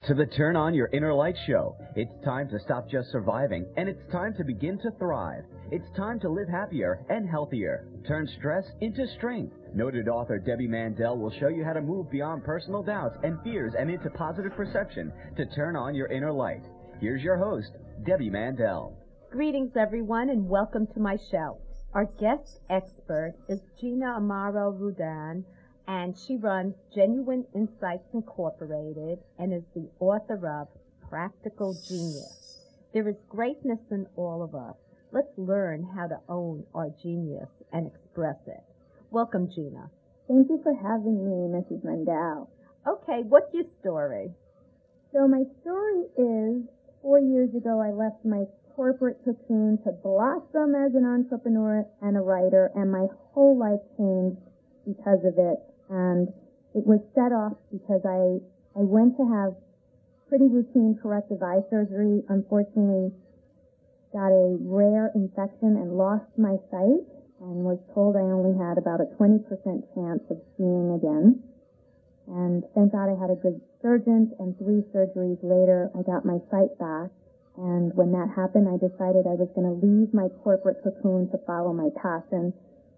to the Turn On Your Inner Light show. It's time to stop just surviving, and it's time to begin to thrive. It's time to live happier and healthier. Turn stress into strength. Noted author Debbie Mandel will show you how to move beyond personal doubts and fears and into positive perception to turn on your inner light. Here's your host, Debbie Mandel. Greetings, everyone, and welcome to my show. Our guest expert is Gina Amaro Rudan, and she runs Genuine Insights Incorporated and is the author of Practical Genius. There is greatness in all of us. Let's learn how to own our genius and express it. Welcome, Gina. Thank you for having me, Mrs. Mandel. Okay, what's your story? So my story is 4 years ago I left my corporate cocoon to blossom as an entrepreneur and a writer, and my whole life changed because of it. And it was set off because I went to have pretty routine corrective eye surgery, unfortunately got a rare infection and lost my sight, and was told I only had about a 20% chance of seeing again. And thank God I had a good surgeon, and 3 surgeries later I got my sight back. And when that happened, I decided I was going to leave my corporate cocoon to follow my passion,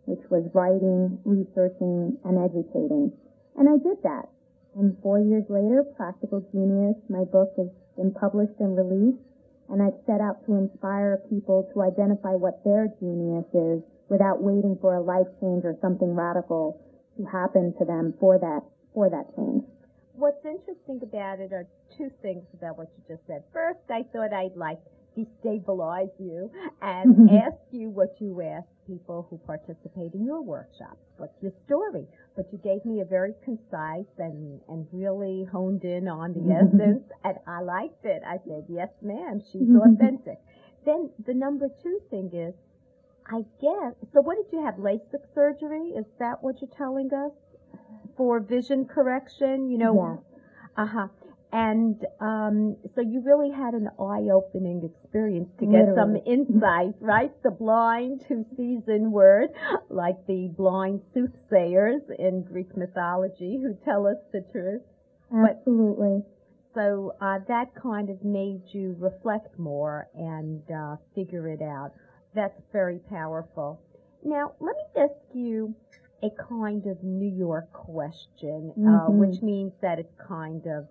which was writing, researching, and educating. And I did that. And 4 years later, Practical Genius, my book, has been published and released, and I've set out to inspire people to identify what their genius is without waiting for a life change or something radical to happen to them for that change. What's interesting about it are 2 things about what you just said. First, I thought I'd destabilize you and ask you what you ask people who participate in your workshops. What's your story? But you gave me a very concise and really honed in on the essence, and I liked it. I said, yes, ma'am, she's authentic. Then the number 2 thing is, I guess, so what did you have, LASIK surgery? Is that what you're telling us? For vision correction, you know? Yes. And so you really had an eye-opening experience to get some insight, right? The blind who sees inward, like the blind soothsayers in Greek mythology who tell us the truth. Absolutely. So that kind of made you reflect more and figure it out. That's very powerful. Now, let me ask you a kind of New York question, which means that it's kind of,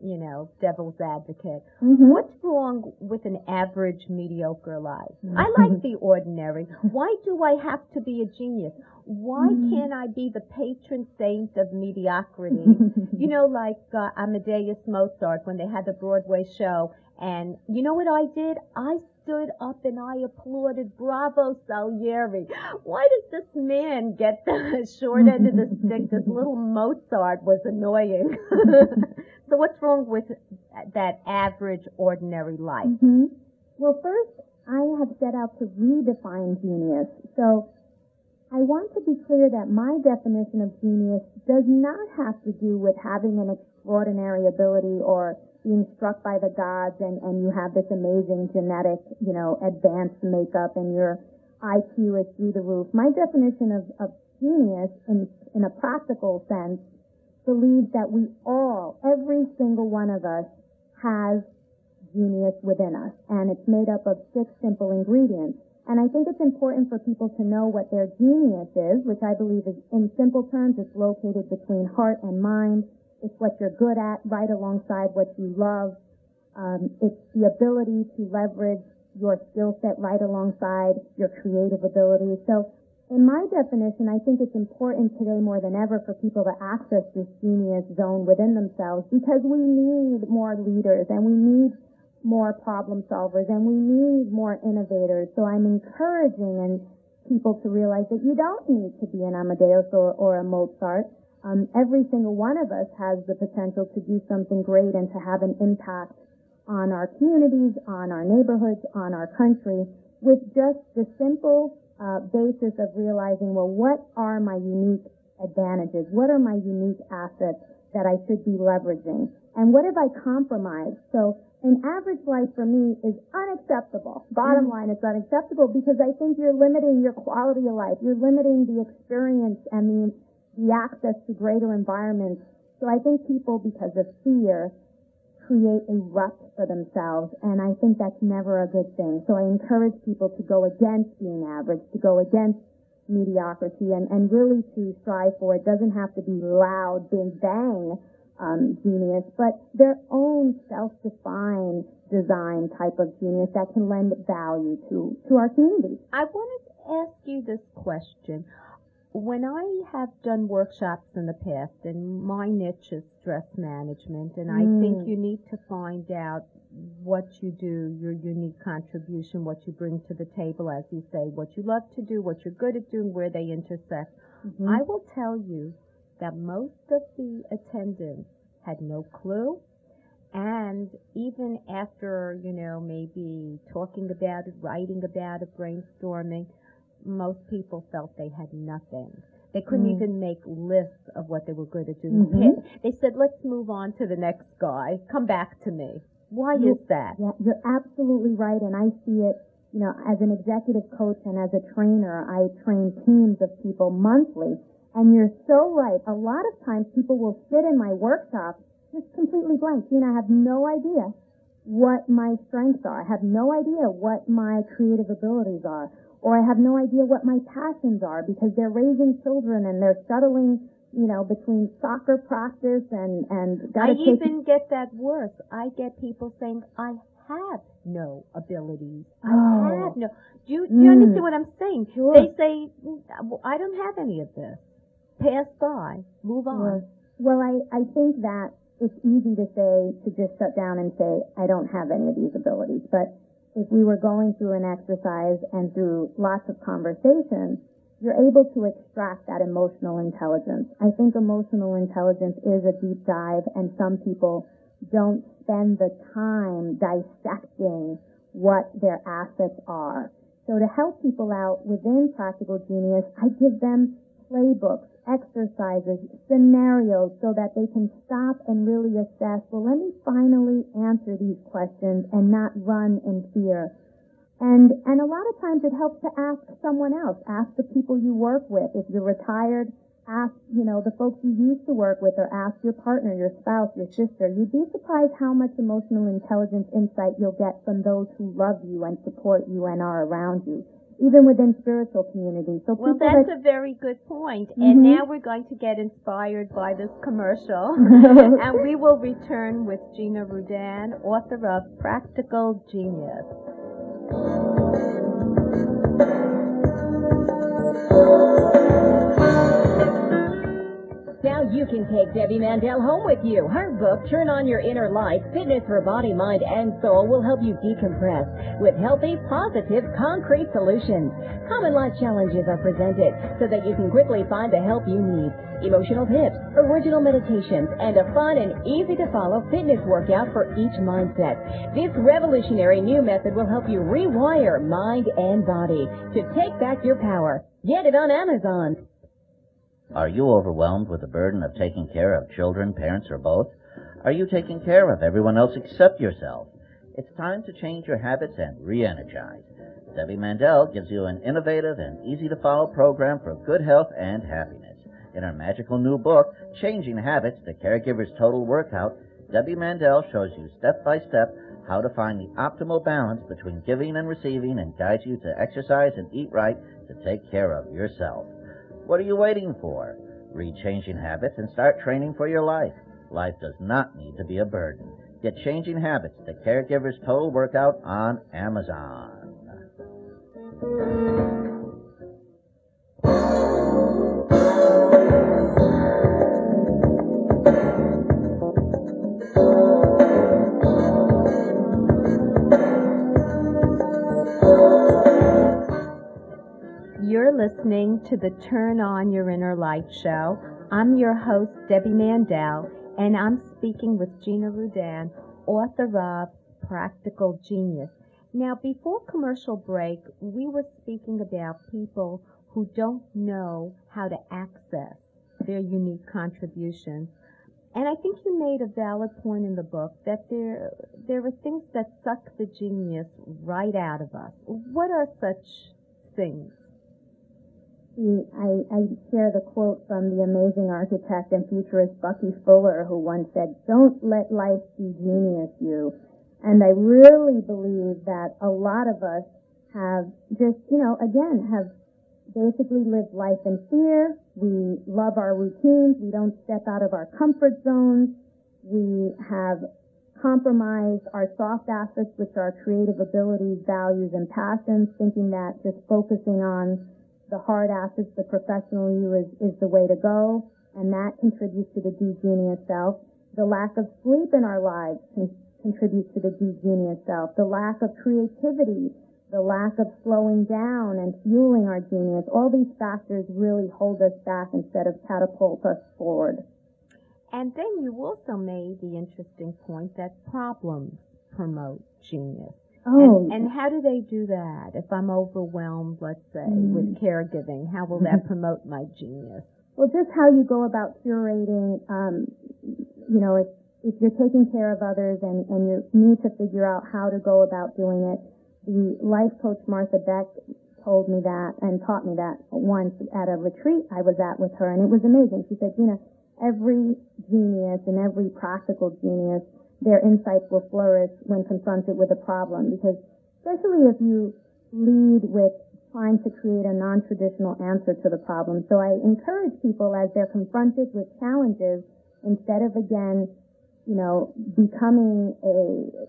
you know, devil's advocate. What's wrong with an average, mediocre life? I like the ordinary. Why do I have to be a genius? Why can't I be the patron saint of mediocrity? You know, like Amadeus Mozart when they had the Broadway show. And you know what I did? I stood up and I applauded, bravo, Salieri. Why does this man get the short end of the stick? This little Mozart was annoying. So what's wrong with that average, ordinary life? Well, first, I have set out to redefine genius. So I want to be clear that my definition of genius does not have to do with having an extraordinary ability or being struck by the gods and you have this amazing genetic, you know, advanced makeup and your IQ is through the roof. My definition of genius in a practical sense believes that we all, every single one of us, has genius within us. And it's made up of 6 simple ingredients. And I think it's important for people to know what their genius is, which I believe is, in simple terms, it's located between heart and mind. It's what you're good at, right alongside what you love. It's the ability to leverage your skill set right alongside your creative ability. So in my definition, I think it's important today more than ever for people to access this genius zone within themselves, because we need more leaders and we need more problem solvers and we need more innovators. So I'm encouraging people to realize that you don't need to be an Amadeus or a Mozart. Every single one of us has the potential to do something great and to have an impact on our communities, on our neighborhoods, on our country, with just the simple basis of realizing, well, what are my unique advantages? What are my unique assets that I should be leveraging? And what have I compromised? So an average life for me is unacceptable. Bottom line, it's unacceptable because I think you're limiting your quality of life. You're limiting the experience and the access to greater environments. So I think people, because of fear, create a rut for themselves, and I think that's never a good thing. So I encourage people to go against being average, to go against mediocrity, and really to strive for, it doesn't have to be loud, big bang genius, but their own self-defined design type of genius that can lend value to our community. I wanted to ask you this question. When I have done workshops in the past, and my niche is stress management, and I think you need to find out what you do, your unique contribution, what you bring to the table, as you say, what you love to do, what you're good at doing, where they intersect. I will tell you that most of the attendants had no clue, and even after, maybe talking about it, writing about it, brainstorming, most people felt they had nothing. They couldn't even make lists of what they were good at doing. They said, let's move on to the next guy. Come back to me. Why is that? Yeah, you're absolutely right, and I see it, as an executive coach and as a trainer, I train teams of people monthly, and you're so right. A lot of times people will sit in my workshop just completely blank. I have no idea what my strengths are. I have no idea what my creative abilities are. Or I have no idea what my passions are, because they're raising children and they're shuttling, between soccer practice and I even get that worse. I get people saying, I have no abilities. I have no. Do you understand what I'm saying? Sure. They say, I don't have any of this. Pass by. Move on. Well, I think that it's easy to just shut down and say, I don't have any of these abilities. But if we were going through an exercise and through lots of conversation, you're able to extract that emotional intelligence. I think emotional intelligence is a deep dive, and some people don't spend the time dissecting what their assets are. So to help people out within Practical Genius, I give them playbooks, exercises, scenarios, so that they can stop and really assess, well, let me finally answer these questions and not run in fear. And a lot of times it helps to ask someone else. Ask the people you work with. If you're retired, ask, the folks you used to work with, or ask your partner, your spouse, your sister. You'd be surprised how much emotional intelligence insight you'll get from those who love you and support you and are around you, even within spiritual communities. So well, that's a very good point. And now we're going to get inspired by this commercial. And we will return with Gina Rudan, author of Practical Genius. Now you can take Debbie Mandel home with you. Her book, Turn On Your Inner Light, Fitness for Body, Mind, and Soul, will help you decompress with healthy, positive, concrete solutions. Common life challenges are presented so that you can quickly find the help you need. Emotional tips, original meditations, and a fun and easy-to-follow fitness workout for each mindset. This revolutionary new method will help you rewire mind and body to take back your power. Get it on Amazon. Are you overwhelmed with the burden of taking care of children, parents, or both? Are you taking care of everyone else except yourself? It's time to change your habits and re-energize. Debbie Mandel gives you an innovative and easy-to-follow program for good health and happiness. In her magical new book, Changing Habits, The Caregiver's Total Workout, Debbie Mandel shows you step-by-step how to find the optimal balance between giving and receiving, and guides you to exercise and eat right to take care of yourself. What are you waiting for? Read Changing Habits and start training for your life. Life does not need to be a burden. Get Changing Habits, The Caregiver's Total Workout on Amazon. You're listening to the Turn On Your Inner Light show. I'm your host, Debbie Mandel, and I'm speaking with Gina Rudan, author of Practical Genius. Now, before commercial break, we were speaking about people who don't know how to access their unique contributions. And I think you made a valid point in the book that there are things that suck the genius right out of us. What are such things? I share the quote from the amazing architect and futurist Bucky Fuller, who once said, "Don't let life de-genius you." And I really believe that a lot of us have just, have basically lived life in fear. We love our routines. We don't step out of our comfort zones. We have compromised our soft assets, which are creative abilities, values, and passions, thinking that just focusing on the hard assets, the professional you, is the way to go, and that contributes to the de-genius self. The lack of sleep in our lives contributes to the de-genius self. The lack of creativity, the lack of slowing down and fueling our genius, all these factors really hold us back instead of catapult us forward. And then you also made the interesting point that problems promote genius. Oh. And how do they do that? If I'm overwhelmed, let's say, with caregiving, how will that promote my genius? Well, just how you go about curating, if you're taking care of others and you need to figure out how to go about doing it. The life coach Martha Beck told me that and taught me that once at a retreat I was at with her, and it was amazing. She said, Gina, every genius and every practical genius, their insights will flourish when confronted with a problem, because especially if you lead with trying to create a non-traditional answer to the problem. So I encourage people as they're confronted with challenges, instead of again, becoming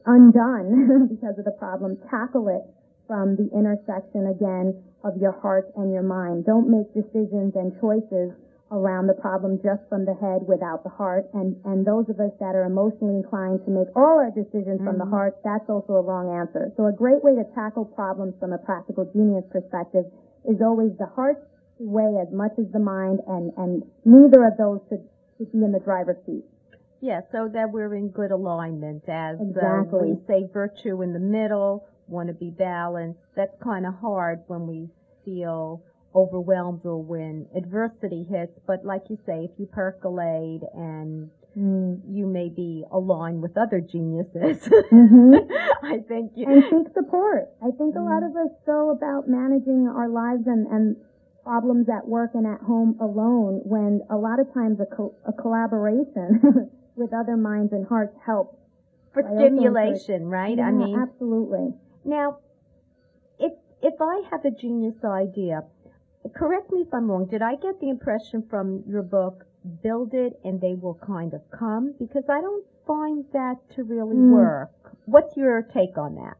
undone because of the problem, tackle it from the intersection again of your heart and your mind. Don't make decisions and choices around the problem just from the head without the heart. And those of us that are emotionally inclined to make all our decisions from the heart, that's also a wrong answer. So a great way to tackle problems from a practical genius perspective is always the heart to weigh as much as the mind, and neither of those should be in the driver's seat. Yeah, so that we're in good alignment as Exactly. we say virtue in the middle, want to be balanced. That's kind of hard when we feel overwhelmed or when adversity hits, but like you say, if you percolate and you may be aligned with other geniuses, I think and seek support. I think a lot of us go about managing our lives and problems at work and at home alone, when a lot of times a collaboration with other minds and hearts helps. For stimulation, right? Yeah, I mean, absolutely. Now, if I have a genius idea, correct me if I'm wrong, did I get the impression from your book, build it and they will kind of come? Because I don't find that to really work. What's your take on that?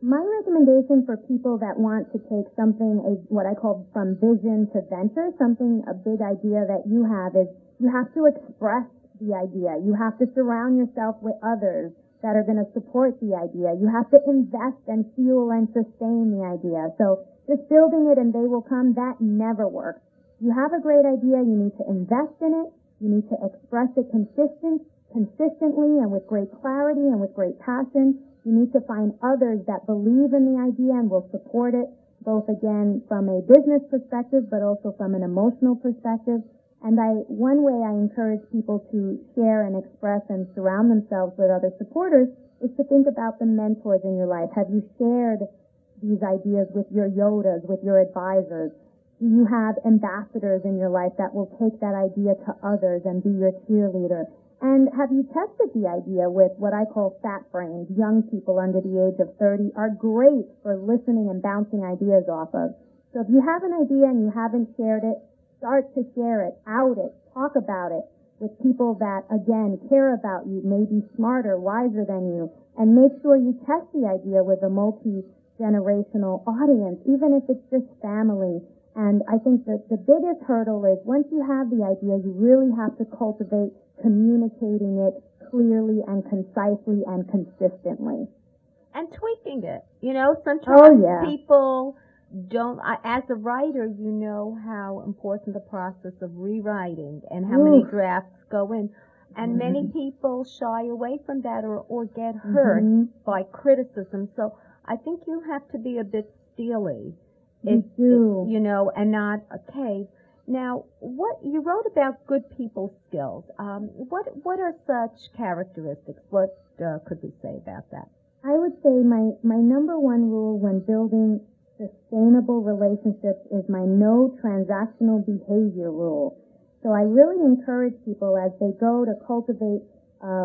My recommendation for people that want to take something, what I call from vision to venture, a big idea that you have, is you have to express the idea. You have to surround yourself with others that are going to support the idea. You have to invest and fuel and sustain the idea. So just building it and they will come, that never works. You have a great idea, you need to invest in it, you need to express it consistently and with great clarity and with great passion. You need to find others that believe in the idea and will support it, both again from a business perspective but also from an emotional perspective. And one way I encourage people to share and express and surround themselves with other supporters is to think about the mentors in your life. Have you shared these ideas with your Yodas, with your advisors? Do you have ambassadors in your life that will take that idea to others and be your cheerleader? And have you tested the idea with what I call fat brains? Young people under the age of 30 are great for listening and bouncing ideas off of. So if you have an idea and you haven't shared it, start to share it, out it, talk about it with people that, again, care about you, maybe smarter, wiser than you, and make sure you test the idea with a multi-generational audience, even if it's just family. And I think that the biggest hurdle is once you have the idea, you really have to cultivate communicating it clearly and concisely and consistently. And tweaking it. Sometimes people don't, as a writer, you know how important the process of rewriting and how many drafts go in. And many people shy away from that or get hurt by criticism. So I think you have to be a bit steely. And not a cave. Now, what you wrote about good people skills. What are such characteristics? What could we say about that? I would say my number one rule when building sustainable relationships is my no transactional behavior rule. So I really encourage people as they go to cultivate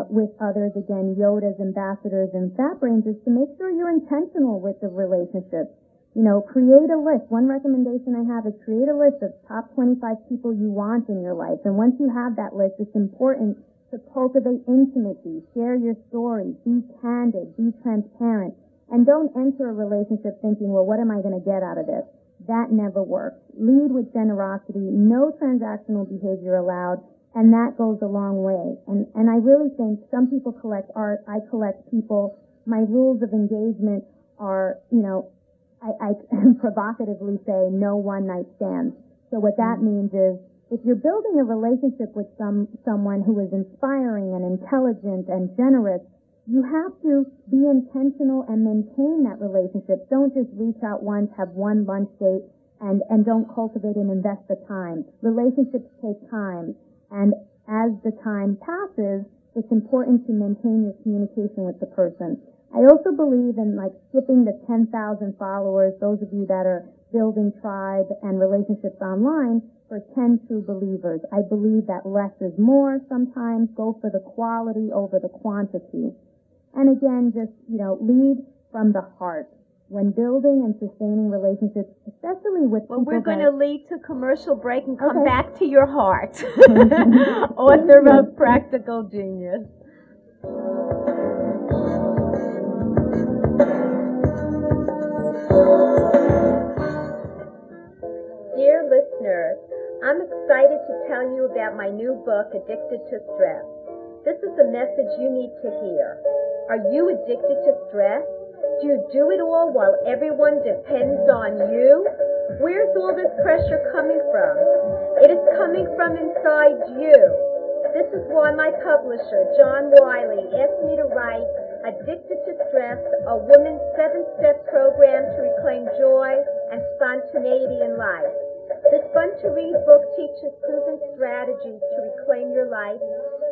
with others, again, Yoda's ambassadors and Fat Rangers, to make sure you're intentional with the relationship. You know, create a list. One recommendation I have is create a list of top 25 people you want in your life. And once you have that list, it's important to cultivate intimacy, share your story, be candid, be transparent, and don't enter a relationship thinking, well, what am I going to get out of this? That never works. Lead with generosity, no transactional behavior allowed, and that goes a long way. And I really think some people collect art, I collect people. My rules of engagement are, you know, I provocatively say no one-night stands. So what that means is if you're building a relationship with someone who is inspiring and intelligent and generous, you have to be intentional and maintain that relationship. Don't just reach out once, have one lunch date, and don't cultivate and invest the time. Relationships take time, and as the time passes, it's important to maintain your communication with the person. I also believe in like skipping the 10,000 followers, those of you that are building tribe and relationships online, for 10 true believers. I believe that less is more sometimes. Go for the quality over the quantity. And again, just, you know, lead from the heart. When building and sustaining relationships, especially with people. Well, we're going to lead to commercial break and come Okay. back to your heart. Author of Practical Genius. Dear listeners, I'm excited to tell you about my new book, Addicted to Stress. This is the message you need to hear. Are you addicted to stress? Do you do it all while everyone depends on you? Where's all this pressure coming from? It is coming from inside you. This is why my publisher, John Wiley, asked me to write Addicted to Stress, a woman's 7-step program to reclaim joy and spontaneity in life. This fun-to-read book teaches proven strategies to reclaim your life,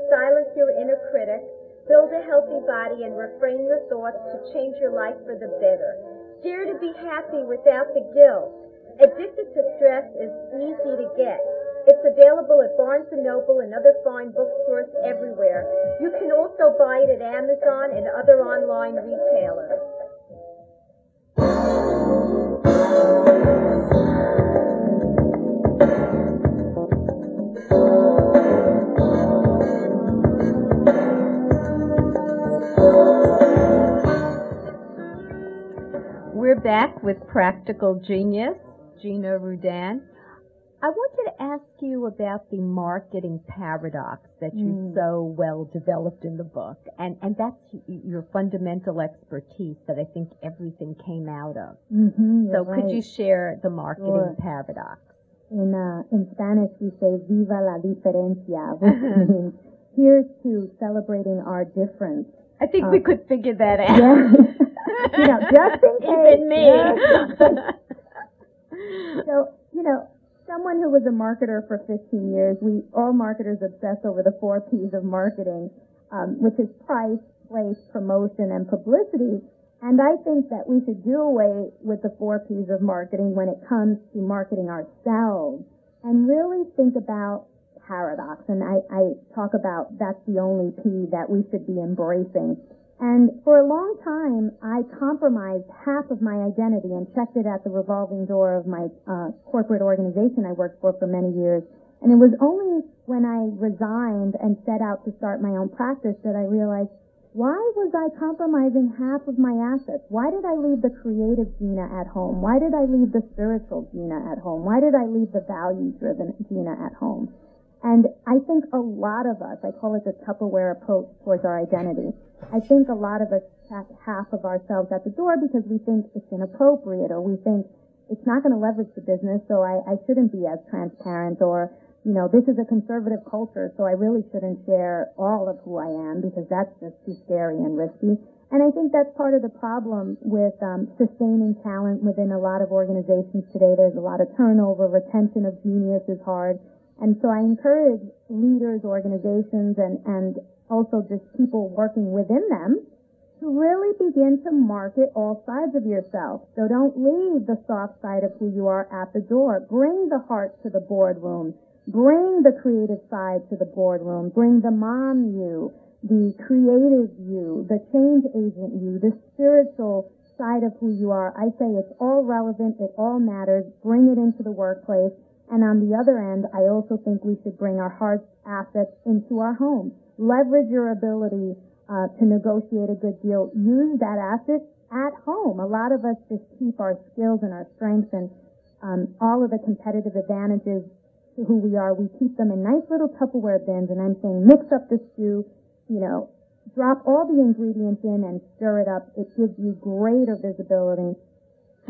silence your inner critic, build a healthy body, and reframe your thoughts to change your life for the better. Dare to be happy without the guilt. Addicted to Stress is easy to get. It's available at Barnes & Noble and other fine bookstores everywhere. You can also buy it at Amazon and other online retailers. We're back with Practical Genius, Gina Rudan. I wanted to ask you about the marketing paradox that you so well developed in the book, and that's your fundamental expertise that I think everything came out of. So right. could you share the marketing Sure. paradox? In Spanish, we say "Viva la diferencia," which means here's to celebrating our difference. I think we could figure that out. Yeah. You know, just in case. Even me. So, you know, someone who was a marketer for 15 years, we all marketers obsess over the 4 P's of marketing, which is price, place, promotion, and publicity. And I think that we should do away with the 4 P's of marketing when it comes to marketing ourselves and really think about paradox. And I talk about that's the only P that we should be embracing. And for a long time, I compromised half of my identity and checked it at the revolving door of my corporate organization I worked for many years. And it was only when I resigned and set out to start my own practice that I realized, why was I compromising half of my assets? Why did I leave the creative Gina at home? Why did I leave the spiritual Gina at home? Why did I leave the value-driven Gina at home? And I think a lot of us, I call it the Tupperware approach towards our identity. I think a lot of us check half of ourselves at the door because we think it's inappropriate, or we think it's not going to leverage the business, so I shouldn't be as transparent, or, you know, this is a conservative culture, so I really shouldn't share all of who I am because that's just too scary and risky. And I think that's part of the problem with sustaining talent within a lot of organizations today. There's a lot of turnover. Retention of genius is hard. And so I encourage leaders, organizations, and also just people working within them to really begin to market all sides of yourself. So don't leave the soft side of who you are at the door. Bring the heart to the boardroom. Bring the creative side to the boardroom. Bring the mom you, the creative you, the change agent you, the spiritual side of who you are. I say it's all relevant, it all matters. Bring it into the workplace. And on the other end, I also think we should bring our heart's assets into our home. Leverage your ability to negotiate a good deal. Use that asset at home. A lot of us just keep our skills and our strengths and all of the competitive advantages to who we are. We keep them in nice little Tupperware bins, and I'm saying mix up the stew, drop all the ingredients in and stir it up. It gives you greater visibility.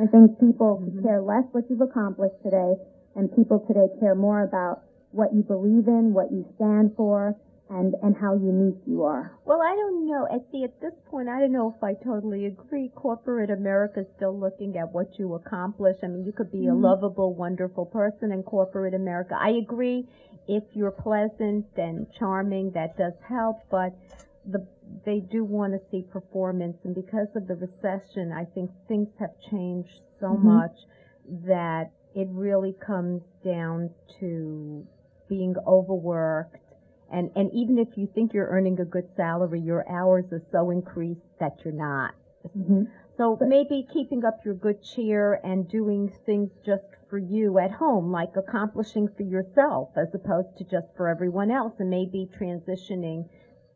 I think people care less what you've accomplished today, and people today care more about what you believe in, what you stand for, and how unique you are. Well, I don't know. See, at this point, I don't know if I totally agree. Corporate America is still looking at what you accomplish. I mean, you could be a lovable, wonderful person in corporate America. I agree. If you're pleasant and charming, that does help, but they do want to see performance. And because of the recession, I think things have changed so much that it really comes down to being overworked. And even if you think you're earning a good salary, your hours are so increased that you're not. So maybe keeping up your good cheer and doing things just for you at home, like accomplishing for yourself as opposed to just for everyone else, and maybe transitioning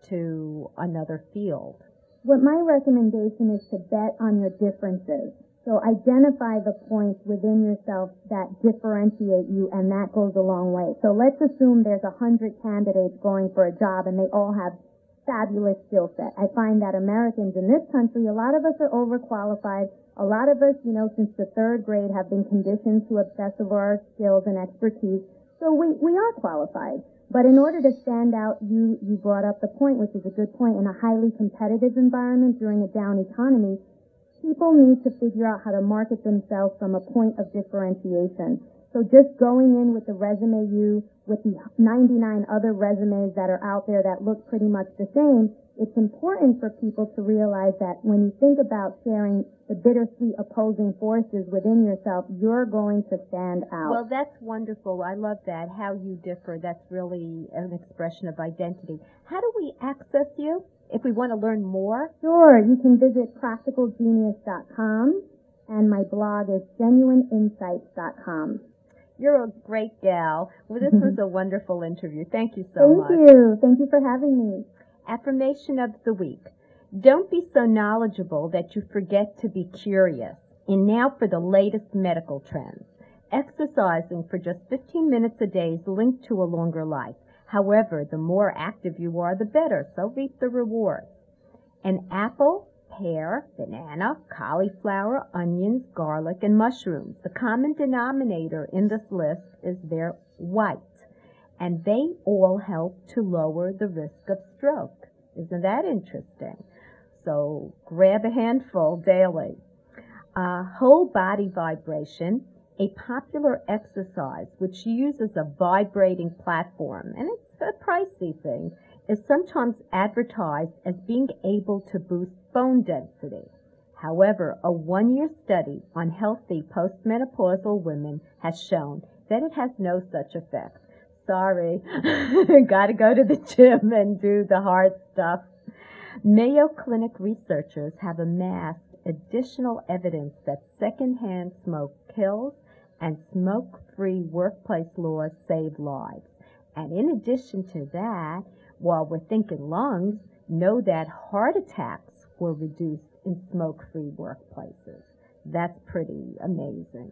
to another field. What my recommendation is to bet on your differences. So identify the points within yourself that differentiate you, and that goes a long way. So let's assume there's 100 candidates going for a job, and they all have fabulous skill set. I find that Americans in this country, a lot of us are overqualified. A lot of us, since the third grade have been conditioned to obsess over our skills and expertise. So we are qualified. But in order to stand out, you brought up the point, which is a good point, in a highly competitive environment during a down economy, people need to figure out how to market themselves from a point of differentiation. So just going in with the resume with the 99 other resumes that are out there that look pretty much the same, it's important for people to realize that when you think about sharing the bittersweet opposing forces within yourself, you're going to stand out. Well, that's wonderful. I love that, how you differ. That's really an expression of identity. How do we access you if we want to learn more? Sure. You can visit practicalgenius.com, and my blog is genuineinsights.com. You're a great gal. Well, this was a wonderful interview. Thank you so much. Thank you. Thank you for having me. Affirmation of the week. Don't be so knowledgeable that you forget to be curious. And now for the latest medical trends. Exercising for just 15 minutes a day is linked to a longer life. However, the more active you are, the better, so reap the rewards. An apple, pear, banana, cauliflower, onions, garlic, and mushrooms. The common denominator in this list is they're white, and they all help to lower the risk of stroke. Isn't that interesting? So grab a handful daily. Whole body vibration, a popular exercise which uses a vibrating platform, and it's a pricey thing, is sometimes advertised as being able to boost bone density. However, a 1-year study on healthy postmenopausal women has shown that it has no such effect. Sorry, gotta go to the gym and do the hard stuff. Mayo Clinic researchers have amassed additional evidence that secondhand smoke kills and smoke-free workplace laws save lives. And in addition to that, while we're thinking lungs, know that heart attacks were reduced in smoke-free workplaces. That's pretty amazing.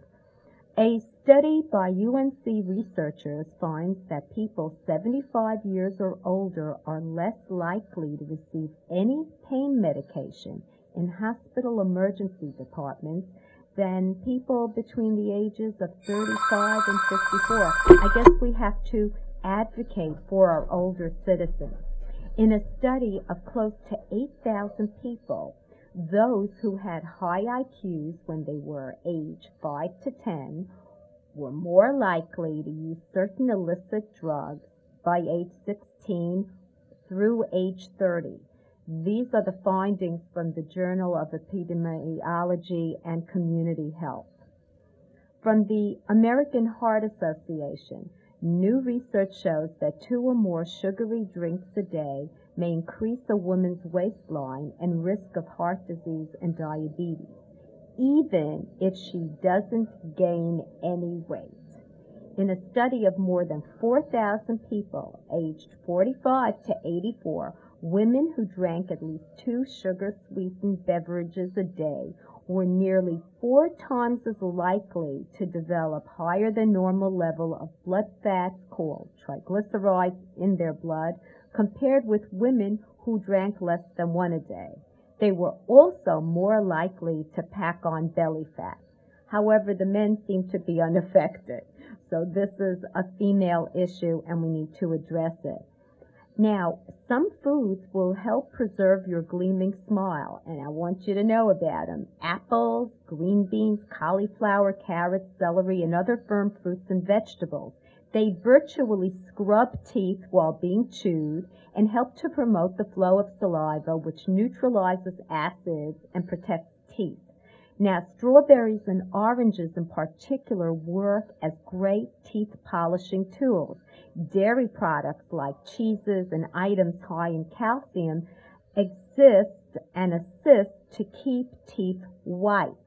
A study by UNC researchers finds that people 75 years or older are less likely to receive any pain medication in hospital emergency departments than people between the ages of 35 and 54. I guess we have to advocate for our older citizens. In a study of close to 8,000 people, those who had high IQs when they were age 5 to 10 were more likely to use certain illicit drugs by age 16 through age 30. These are the findings from the Journal of Epidemiology and Community Health. From the American Heart Association, new research shows that 2 or more sugary drinks a day may increase a woman's waistline and risk of heart disease and diabetes, even if she doesn't gain any weight. In a study of more than 4,000 people aged 45 to 84, women who drank at least 2 sugar-sweetened beverages a day were nearly 4 times as likely to develop higher than normal level of blood fats called triglycerides in their blood compared with women who drank less than 1 a day. They were also more likely to pack on belly fat. However, the men seem to be unaffected. So this is a female issue and we need to address it. Now, some foods will help preserve your gleaming smile, and I want you to know about them. Apples, green beans, cauliflower, carrots, celery, and other firm fruits and vegetables. They virtually scrub teeth while being chewed and help to promote the flow of saliva, which neutralizes acids and protects teeth. Now, strawberries and oranges in particular work as great teeth polishing tools. Dairy products like cheeses and items high in calcium exist and assist to keep teeth white.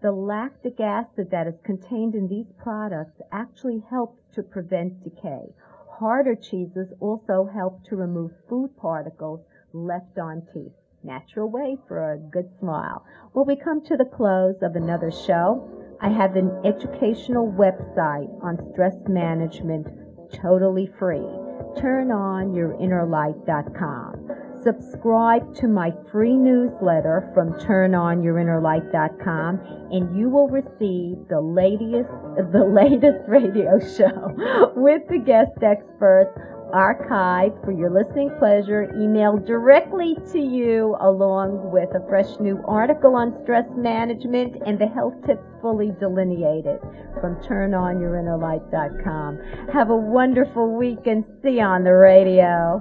The lactic acid that is contained in these products actually helps to prevent decay. Harder cheeses also help to remove food particles left on teeth. Natural way for a good smile. Well, we come to the close of another show. I have an educational website on stress management, totally free. TurnOnYourInnerLight.com. Subscribe to my free newsletter from TurnOnYourInnerLight.com, and you will receive the latest radio show with the guest experts, archived for your listening pleasure, emailed directly to you, along with a fresh new article on stress management and the health tips fully delineated from TurnOnYourInnerLight.com. Have a wonderful week and see you on the radio.